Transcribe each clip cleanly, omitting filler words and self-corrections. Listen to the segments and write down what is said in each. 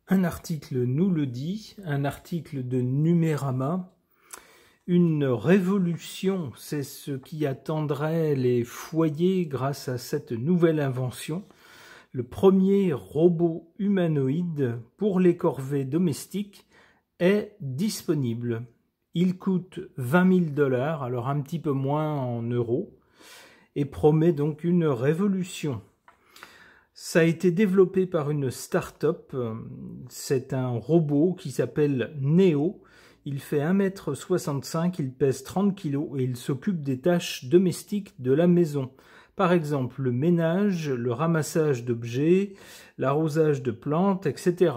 Un article nous le dit, un article de Numérama. Une révolution, c'est ce qui attendrait les foyers grâce à cette nouvelle invention. Le premier robot humanoïde pour les corvées domestiques est disponible. Il coûte 20 000 $, alors un petit peu moins en euros, et promet donc une révolution. Ça a été développé par une start-up. C'est un robot qui s'appelle Neo. Il fait 1,65 m, il pèse 30 kg et il s'occupe des tâches domestiques de la maison. Par exemple, le ménage, le ramassage d'objets, l'arrosage de plantes, etc.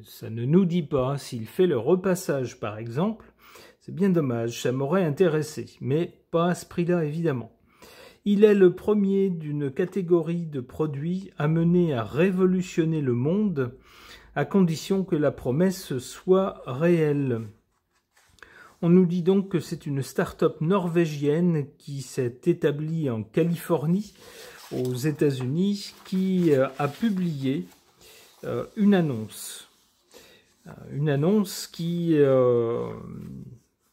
Ça ne nous dit pas s'il fait le repassage, par exemple. C'est bien dommage, ça m'aurait intéressé, mais pas à ce prix-là, évidemment. Il est le premier d'une catégorie de produits amenés à révolutionner le monde, à condition que la promesse soit réelle. On nous dit donc que c'est une start-up norvégienne qui s'est établie en Californie, aux États-Unis, qui a publié une annonce. Une annonce qui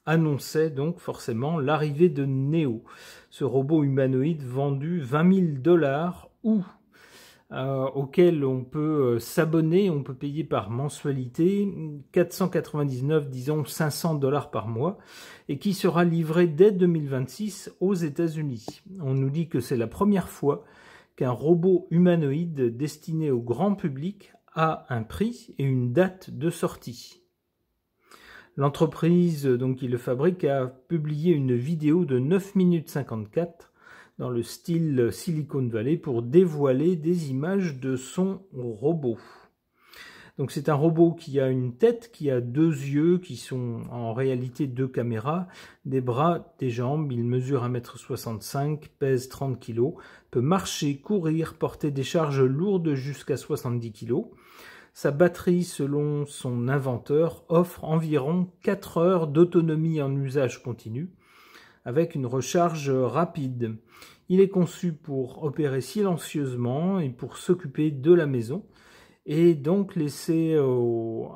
annonçait donc forcément l'arrivée de Neo, ce robot humanoïde vendu 20 000 $ ou auquel on peut s'abonner, on peut payer par mensualité, 499, disons 500 $ par mois, et qui sera livré dès 2026 aux États-Unis. On nous dit que c'est la première fois qu'un robot humanoïde destiné au grand public a un prix et une date de sortie. L'entreprise donc qui le fabrique a publié une vidéo de 9 minutes 54 dans le style Silicon Valley pour dévoiler des images de son robot. Donc c'est un robot qui a une tête, qui a 2 yeux, qui sont en réalité 2 caméras, des bras, des jambes. Il mesure 1,65 m, pèse 30 kg, peut marcher, courir, porter des charges lourdes jusqu'à 70 kg. Sa batterie, selon son inventeur, offre environ 4 heures d'autonomie en usage continu, avec une recharge rapide. Il est conçu pour opérer silencieusement et pour s'occuper de la maison, et donc laisser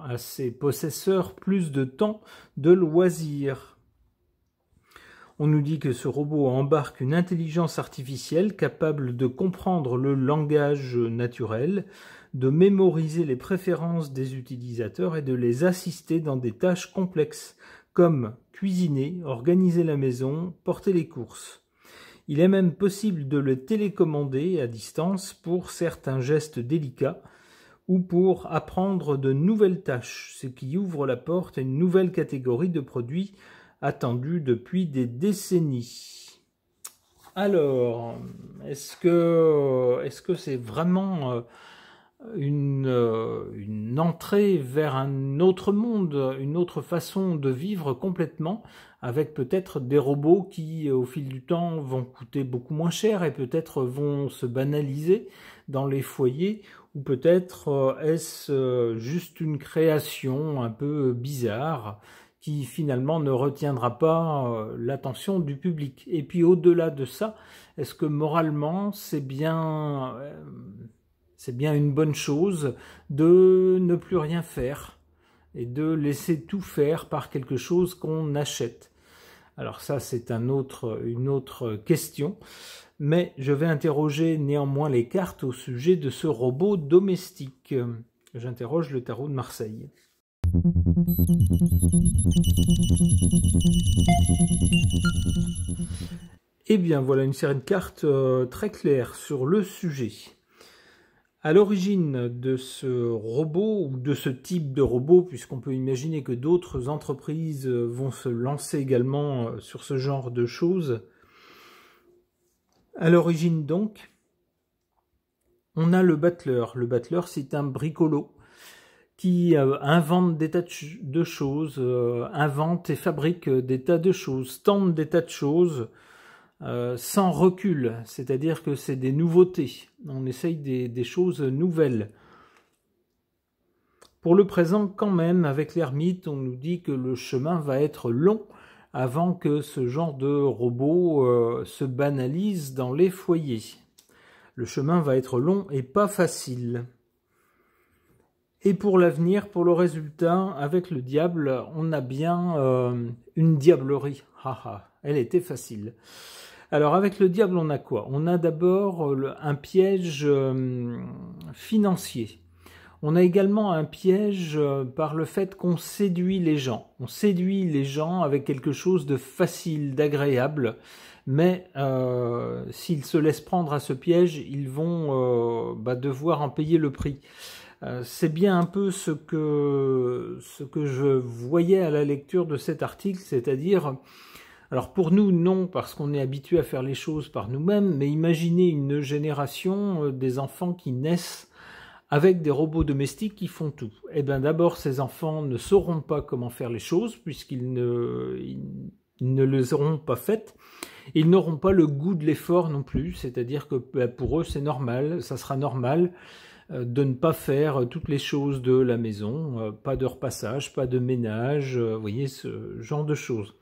à ses possesseurs plus de temps de loisirs. On nous dit que ce robot embarque une intelligence artificielle capable de comprendre le langage naturel, de mémoriser les préférences des utilisateurs et de les assister dans des tâches complexes, comme cuisiner, organiser la maison, porter les courses. Il est même possible de le télécommander à distance pour certains gestes délicats ou pour apprendre de nouvelles tâches, ce qui ouvre la porte à une nouvelle catégorie de produits attendus depuis des décennies. Alors, est-ce que c'est vraiment une entrée vers un autre monde, une autre façon de vivre complètement, avec peut-être des robots qui, au fil du temps, vont coûter beaucoup moins cher et peut-être vont se banaliser dans les foyers, ou peut-être est-ce juste une création un peu bizarre qui finalement ne retiendra pas l'attention du public. Et puis au-delà de ça, est-ce que moralement c'est bien une bonne chose de ne plus rien faire et de laisser tout faire par quelque chose qu'on achète? Alors ça, c'est une autre question, mais je vais interroger néanmoins les cartes au sujet de ce robot domestique. J'interroge le tarot de Marseille. Eh bien, voilà une série de cartes très claires sur le sujet. À l'origine de ce robot, ou de ce type de robot, puisqu'on peut imaginer que d'autres entreprises vont se lancer également sur ce genre de choses, à l'origine donc, on a le battleur. Le battleur, c'est un bricolo qui invente des tas de choses, invente et fabrique des tas de choses, tente des tas de choses, sans recul, c'est-à-dire que c'est des nouveautés. On essaye des choses nouvelles. Pour le présent, quand même, avec l'ermite, on nous dit que le chemin va être long avant que ce genre de robot se banalise dans les foyers. Le chemin va être long et pas facile. Et pour l'avenir, pour le résultat, avec le diable, on a bien une diablerie. Haha, elle était facile. Alors avec le diable, on a quoi? On a d'abord un piège financier. On a également un piège par le fait qu'on séduit les gens. On séduit les gens avec quelque chose de facile, d'agréable, mais s'ils se laissent prendre à ce piège, ils vont devoir en payer le prix. C'est bien un peu ce que je voyais à la lecture de cet article, c'est-à-dire, alors pour nous non, parce qu'on est habitué à faire les choses par nous-mêmes, mais imaginez une génération des enfants qui naissent avec des robots domestiques qui font tout. Eh bien d'abord, ces enfants ne sauront pas comment faire les choses, puisqu'ils ne les auront pas faites. Ils n'auront pas le goût de l'effort non plus, c'est-à-dire que pour eux c'est normal, ça sera normal de ne pas faire toutes les choses de la maison, pas de repassage, pas de ménage, vous voyez, ce genre de choses.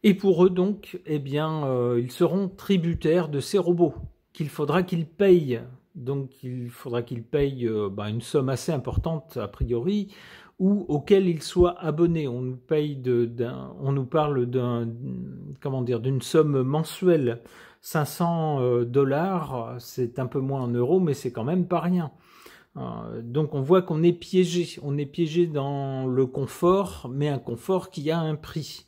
Et pour eux donc, eh bien, ils seront tributaires de ces robots, qu'il faudra qu'ils payent. Donc il faudra qu'ils payent une somme assez importante a priori, ou auquel ils soient abonnés. On nous parle d'une somme mensuelle. 500 $, c'est un peu moins en euros, mais c'est quand même pas rien. Donc on voit qu'on est piégé. On est piégé dans le confort, mais un confort qui a un prix.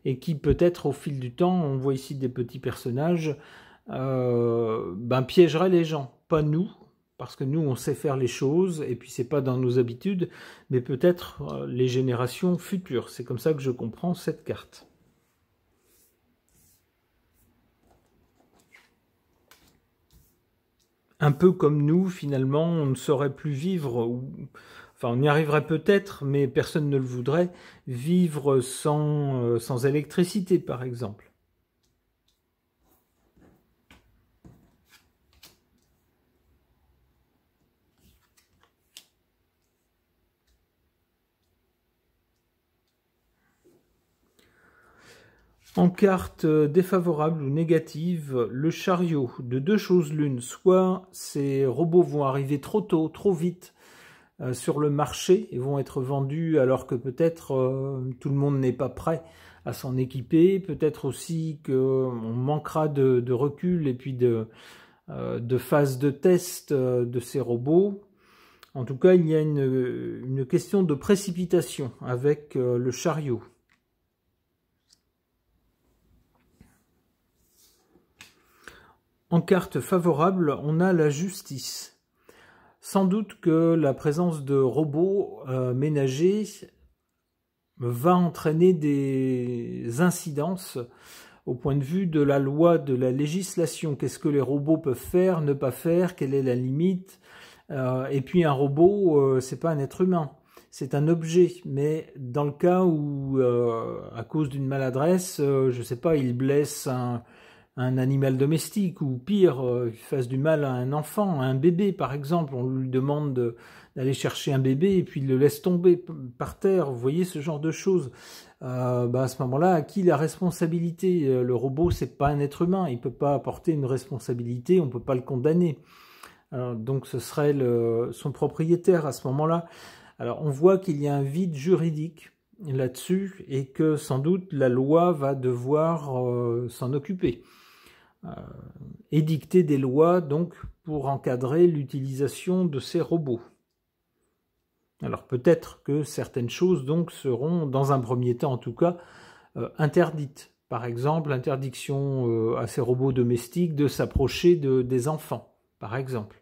Et qui peut-être au fil du temps, on voit ici des petits personnages, piégerait les gens. Pas nous, parce que nous on sait faire les choses, et puis c'est pas dans nos habitudes, mais peut-être les générations futures. C'est comme ça que je comprends cette carte. Un peu comme nous, finalement, on ne saurait plus vivre, enfin on y arriverait peut-être, mais personne ne le voudrait, vivre sans électricité, par exemple. En carte défavorable ou négative, le chariot, de deux choses l'une, soit ces robots vont arriver trop tôt, trop vite sur le marché et vont être vendus alors que peut-être tout le monde n'est pas prêt à s'en équiper, peut-être aussi qu'on manquera de recul et puis de phase de test de ces robots. En tout cas, il y a une question de précipitation avec le chariot. En carte favorable, on a la justice. Sans doute que la présence de robots ménagers va entraîner des incidences au point de vue de la loi, de la législation. Qu'est-ce que les robots peuvent faire, ne pas faire, quelle est la limite? Et puis un robot, c'est pas un être humain, c'est un objet. Mais dans le cas où, à cause d'une maladresse, je sais pas, il blesse un animal domestique, ou pire, il fasse du mal à un enfant, à un bébé par exemple, on lui demande d'aller chercher un bébé et puis il le laisse tomber par terre, vous voyez ce genre de choses. À ce moment-là, à qui la responsabilité? Le robot, c'est pas un être humain, il peut pas apporter une responsabilité, on peut pas le condamner. Alors, donc ce serait son propriétaire à ce moment-là. Alors on voit qu'il y a un vide juridique là-dessus et que sans doute la loi va devoir s'en occuper. Édicter des lois donc pour encadrer l'utilisation de ces robots. Alors peut-être que certaines choses donc seront, dans un premier temps en tout cas, interdites. Par exemple, l'interdiction à ces robots domestiques de s'approcher des enfants, par exemple.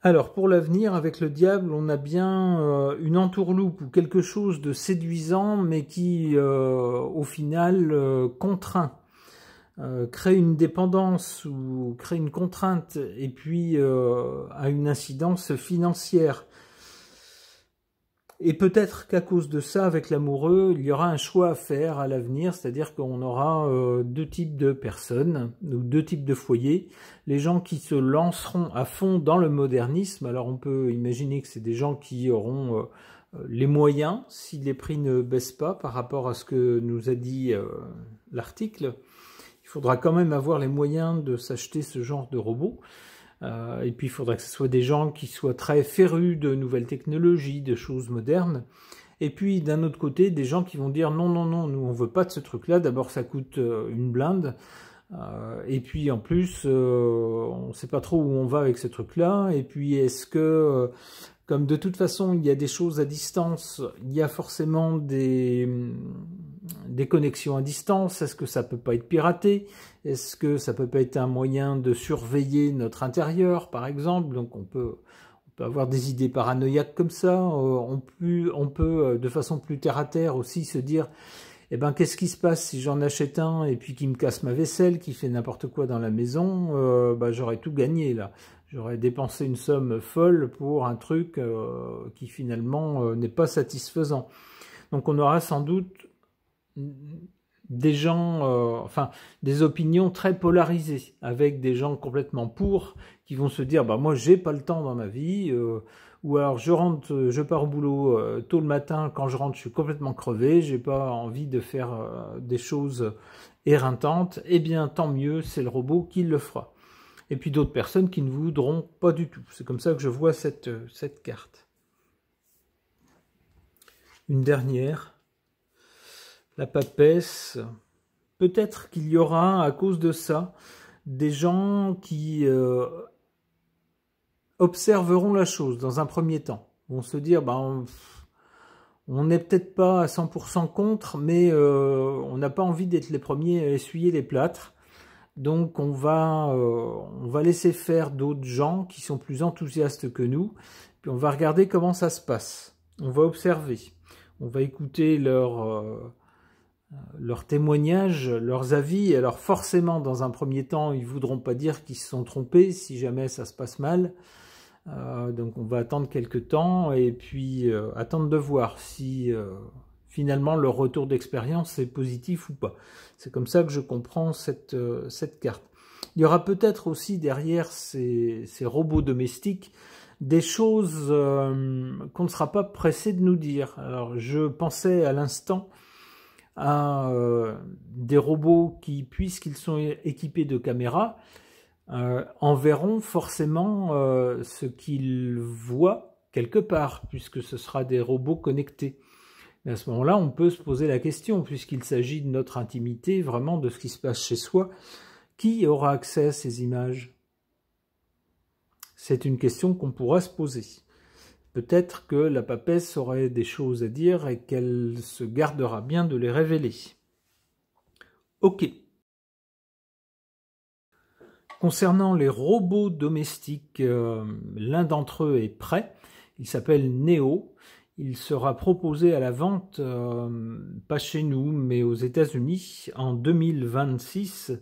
Alors, pour l'avenir, avec le diable, on a bien une entourloupe ou quelque chose de séduisant, mais qui, au final, contraint, crée une dépendance ou crée une contrainte, et puis a une incidence financière. Et peut-être qu'à cause de ça, avec l'amoureux, il y aura un choix à faire à l'avenir, c'est-à-dire qu'on aura deux types de personnes, ou deux types de foyers. Les gens qui se lanceront à fond dans le modernisme, alors on peut imaginer que c'est des gens qui auront les moyens, si les prix ne baissent pas par rapport à ce que nous a dit l'article. Il faudra quand même avoir les moyens de s'acheter ce genre de robot. Et puis il faudrait que ce soit des gens qui soient très férus de nouvelles technologies, de choses modernes. Et puis d'un autre côté, des gens qui vont dire non, non, non, nous on veut pas de ce truc-là. D'abord ça coûte une blinde. Et puis en plus, on ne sait pas trop où on va avec ce truc-là. Et puis est-ce que, comme de toute façon il y a des choses à distance, il y a forcément des connexions à distance, est-ce que ça peut pas être piraté? Est-ce que ça peut pas être un moyen de surveiller notre intérieur, par exemple? Donc on peut avoir des idées paranoïaques comme ça. On peut de façon plus terre à terre aussi se dire, eh ben qu'est-ce qui se passe si j'en achète un et puis qui me casse ma vaisselle, qui fait n'importe quoi dans la maison? J'aurais tout gagné là. J'aurais dépensé une somme folle pour un truc qui finalement n'est pas satisfaisant. Donc on aura sans doute des gens, des opinions très polarisées, avec des gens complètement pour, qui vont se dire, moi j'ai pas le temps dans ma vie, ou alors je pars au boulot tôt le matin, quand je rentre je suis complètement crevé, j'ai pas envie de faire des choses éreintantes, eh bien tant mieux, c'est le robot qui le fera. Et puis d'autres personnes qui ne voudront pas du tout. C'est comme ça que je vois cette carte. Une dernière. La papesse, peut-être qu'il y aura, à cause de ça, des gens qui observeront la chose dans un premier temps. Vont se dire, on n'est peut-être pas à 100% contre, mais on n'a pas envie d'être les premiers à essuyer les plâtres. Donc on va laisser faire d'autres gens qui sont plus enthousiastes que nous, puis on va regarder comment ça se passe. On va observer, on va écouter leurs témoignages, leurs avis. Alors forcément, dans un premier temps, ils ne voudront pas dire qu'ils se sont trompés si jamais ça se passe mal. Donc on va attendre quelques temps et puis attendre de voir si finalement leur retour d'expérience est positif ou pas. C'est comme ça que je comprends cette carte. Il y aura peut-être aussi derrière ces robots domestiques des choses qu'on ne sera pas pressé de nous dire. Alors je pensais à l'instant à des robots qui, puisqu'ils sont équipés de caméras, enverront forcément ce qu'ils voient quelque part, puisque ce sera des robots connectés. Mais à ce moment-là, on peut se poser la question, puisqu'il s'agit de notre intimité, vraiment de ce qui se passe chez soi, qui aura accès à ces images? C'est une question qu'on pourra se poser. Peut-être que la papesse aurait des choses à dire et qu'elle se gardera bien de les révéler. Ok. Concernant les robots domestiques, l'un d'entre eux est prêt. Il s'appelle Neo. Il sera proposé à la vente, pas chez nous, mais aux États-Unis en 2026.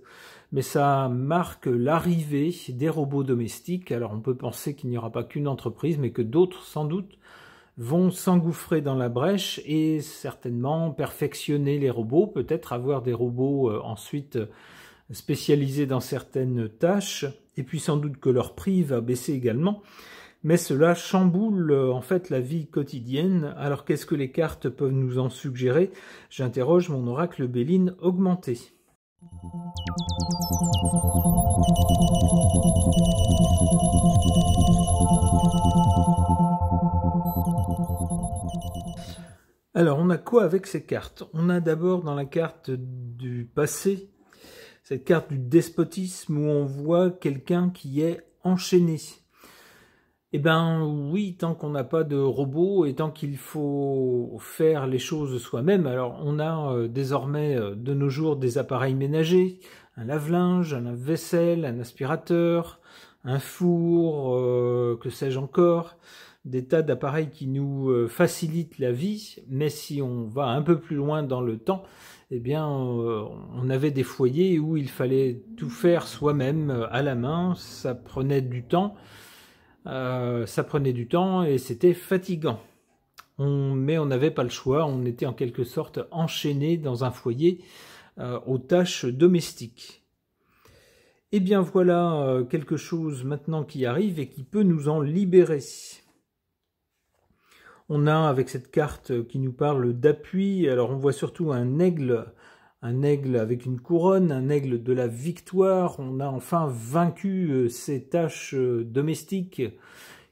Mais ça marque l'arrivée des robots domestiques. Alors on peut penser qu'il n'y aura pas qu'une entreprise, mais que d'autres, sans doute, vont s'engouffrer dans la brèche et certainement perfectionner les robots, peut-être avoir des robots ensuite spécialisés dans certaines tâches, et puis sans doute que leur prix va baisser également. Mais cela chamboule en fait la vie quotidienne. Alors qu'est-ce que les cartes peuvent nous en suggérer? J'interroge mon oracle Béline augmenté. Alors on a quoi avec ces cartes? On a d'abord dans la carte du passé, cette carte du despotisme où on voit quelqu'un qui est enchaîné. Eh bien oui, tant qu'on n'a pas de robot et tant qu'il faut faire les choses soi-même, alors on a désormais de nos jours des appareils ménagers, un lave-linge, un lave-vaisselle, un aspirateur, un four, que sais-je encore, des tas d'appareils qui nous facilitent la vie, mais si on va un peu plus loin dans le temps, eh bien on avait des foyers où il fallait tout faire soi-même à la main, ça prenait du temps. Et c'était fatigant. mais on n'avait pas le choix, on était en quelque sorte enchaîné dans un foyer aux tâches domestiques. Et bien voilà quelque chose maintenant qui arrive et qui peut nous en libérer. On a avec cette carte qui nous parle d'appui, alors on voit surtout un aigle avec une couronne, un aigle de la victoire. On a enfin vaincu ces tâches domestiques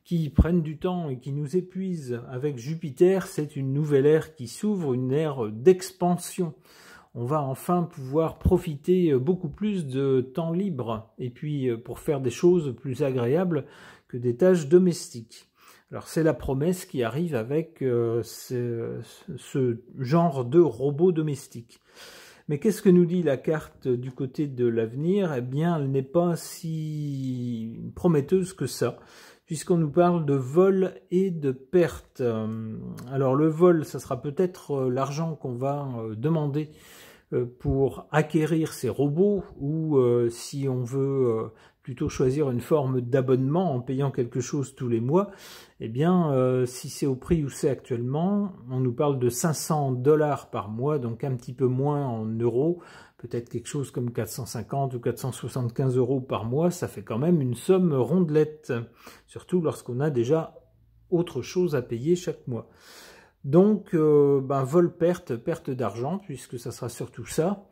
qui prennent du temps et qui nous épuisent. Avec Jupiter, c'est une nouvelle ère qui s'ouvre, une ère d'expansion. On va enfin pouvoir profiter beaucoup plus de temps libre et puis pour faire des choses plus agréables que des tâches domestiques. Alors c'est la promesse qui arrive avec ce genre de robot domestique. Mais qu'est-ce que nous dit la carte du côté de l'avenir? Eh bien, elle n'est pas si prometteuse que ça, puisqu'on nous parle de vol et de perte. Alors le vol, ça sera peut-être l'argent qu'on va demander pour acquérir ces robots, ou si on veut plutôt choisir une forme d'abonnement en payant quelque chose tous les mois, eh bien si c'est au prix où c'est actuellement, on nous parle de 500 $ par mois, donc un petit peu moins en euros, peut-être quelque chose comme 450 ou 475 € par mois, ça fait quand même une somme rondelette, surtout lorsqu'on a déjà autre chose à payer chaque mois. Donc, vol-perte, perte d'argent, puisque ça sera surtout ça.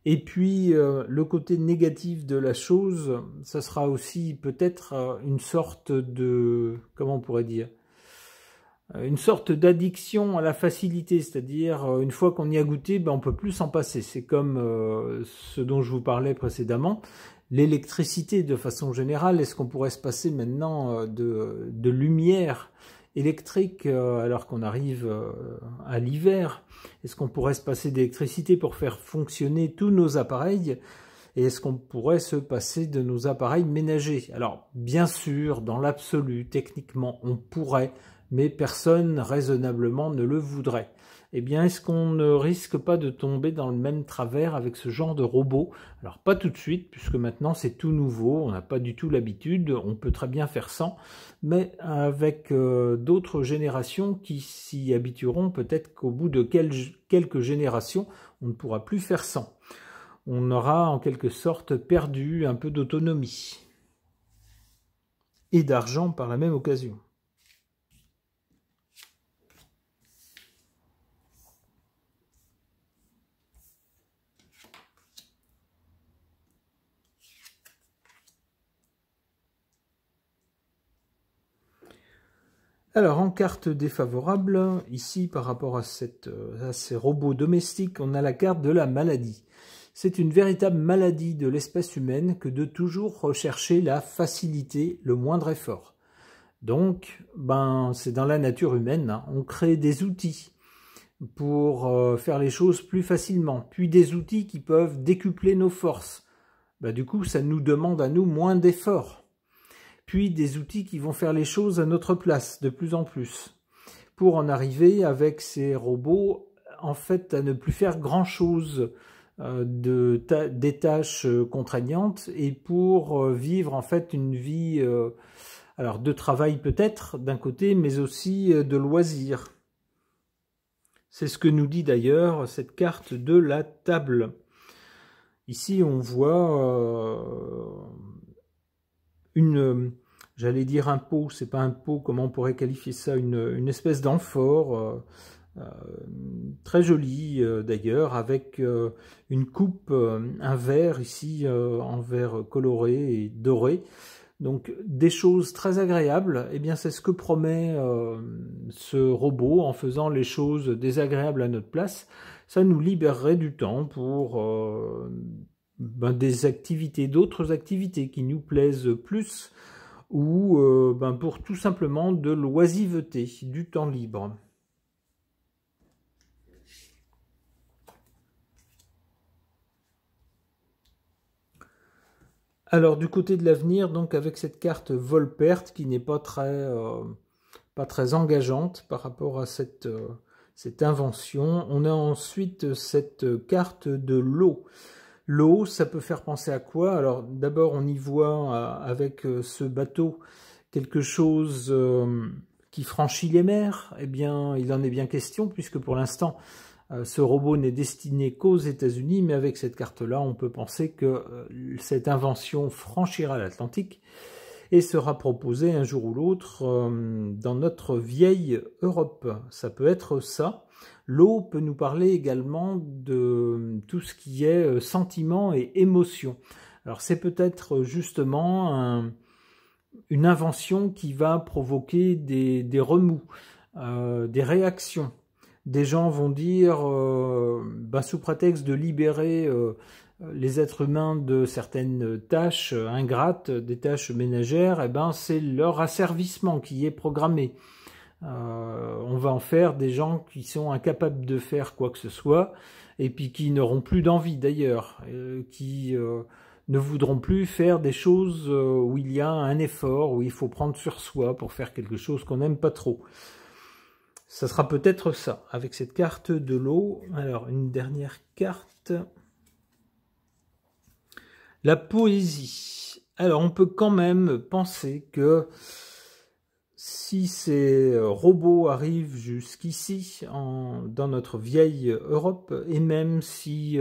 Et puis, le côté négatif de la chose, ça sera aussi peut-être une sorte de, comment on pourrait dire, une sorte d'addiction à la facilité, c'est-à-dire une fois qu'on y a goûté, on ne peut plus s'en passer. C'est comme ce dont je vous parlais précédemment, l'électricité de façon générale. Est-ce qu'on pourrait se passer maintenant de lumière électrique alors qu'on arrive à l'hiver? Est-ce qu'on pourrait se passer d'électricité pour faire fonctionner tous nos appareils? Et est-ce qu'on pourrait se passer de nos appareils ménagers? Alors, bien sûr, dans l'absolu, techniquement, on pourrait, mais personne raisonnablement ne le voudrait. Eh bien, est-ce qu'on ne risque pas de tomber dans le même travers avec ce genre de robot? Alors, pas tout de suite, puisque maintenant c'est tout nouveau, on n'a pas du tout l'habitude, on peut très bien faire sans, mais avec d'autres générations qui s'y habitueront, peut-être qu'au bout de quelques générations, on ne pourra plus faire sans. On aura en quelque sorte perdu un peu d'autonomie et d'argent par la même occasion. Alors, en carte défavorable, ici, par rapport à ces robots domestiques, on a la carte de la maladie. C'est une véritable maladie de l'espèce humaine que de toujours rechercher la facilité, le moindre effort. Donc, c'est dans la nature humaine, hein. On crée des outils pour faire les choses plus facilement, puis des outils qui peuvent décupler nos forces. Du coup, ça nous demande à nous moins d'efforts. Puis des outils qui vont faire les choses à notre place de plus en plus, pour en arriver avec ces robots en fait à ne plus faire grand-chose des tâches contraignantes, et pour vivre en fait une vie alors de travail peut-être d'un côté, mais aussi de loisirs. C'est ce que nous dit d'ailleurs cette carte de la table. Ici on voit j'allais dire un pot, c'est pas un pot, comment on pourrait qualifier ça, une espèce d'amphore, très jolie d'ailleurs, avec une coupe, un verre ici, en verre coloré et doré. Donc des choses très agréables. Et bien c'est ce que promet ce robot en faisant les choses désagréables à notre place. Ça nous libérerait du temps pour des activités, d'autres activités qui nous plaisent plus, ou pour tout simplement de l'oisiveté, du temps libre. Alors du côté de l'avenir, donc avec cette carte vol-perte qui n'est pas très engageante par rapport à cette invention, on a ensuite cette carte de l'eau. L'eau, ça peut faire penser à quoi? Alors d'abord on y voit avec ce bateau quelque chose qui franchit les mers? Eh bien, il en est bien question, puisque pour l'instant, ce robot n'est destiné qu'aux États-Unis, mais avec cette carte-là, on peut penser que cette invention franchira l'Atlantique et sera proposée un jour ou l'autre dans notre vieille Europe. Ça peut être ça. L'eau peut nous parler également de tout ce qui est sentiment et émotion. Alors c'est peut-être justement une invention qui va provoquer des remous, des réactions. Des gens vont dire, sous prétexte de libérer les êtres humains de certaines tâches ingrates, des tâches ménagères, c'est leur asservissement qui est programmé. On va en faire des gens qui sont incapables de faire quoi que ce soit, et puis qui n'auront plus d'envie d'ailleurs, qui ne voudront plus faire des choses où il y a un effort, où il faut prendre sur soi pour faire quelque chose qu'on n'aime pas trop. Ça sera peut-être ça, avec cette carte de l'eau. Alors, une dernière carte. La poésie. Alors, on peut quand même penser que si ces robots arrivent jusqu'ici, dans notre vieille Europe, et même si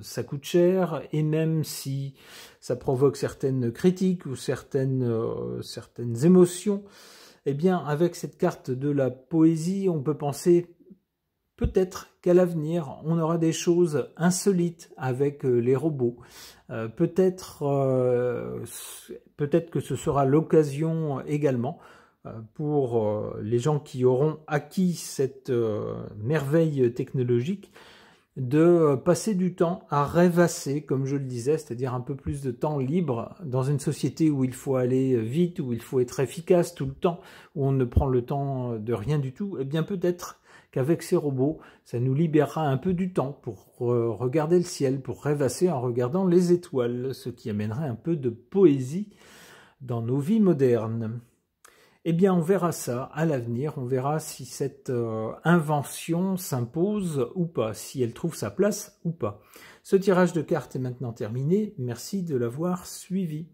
ça coûte cher, et même si ça provoque certaines critiques ou certaines émotions, eh bien, avec cette carte de la poésie, on peut penser peut-être qu'à l'avenir, on aura des choses insolites avec les robots. Peut-être que ce sera l'occasion également pour les gens qui auront acquis cette merveille technologique de passer du temps à rêvasser, comme je le disais, c'est-à-dire un peu plus de temps libre dans une société où il faut aller vite, où il faut être efficace tout le temps, où on ne prend le temps de rien du tout. Eh bien peut-être qu'avec ces robots, ça nous libérera un peu du temps pour regarder le ciel, pour rêvasser en regardant les étoiles, ce qui amènerait un peu de poésie dans nos vies modernes. Eh bien, on verra ça à l'avenir, on verra si cette invention s'impose ou pas, si elle trouve sa place ou pas. Ce tirage de cartes est maintenant terminé, merci de l'avoir suivi.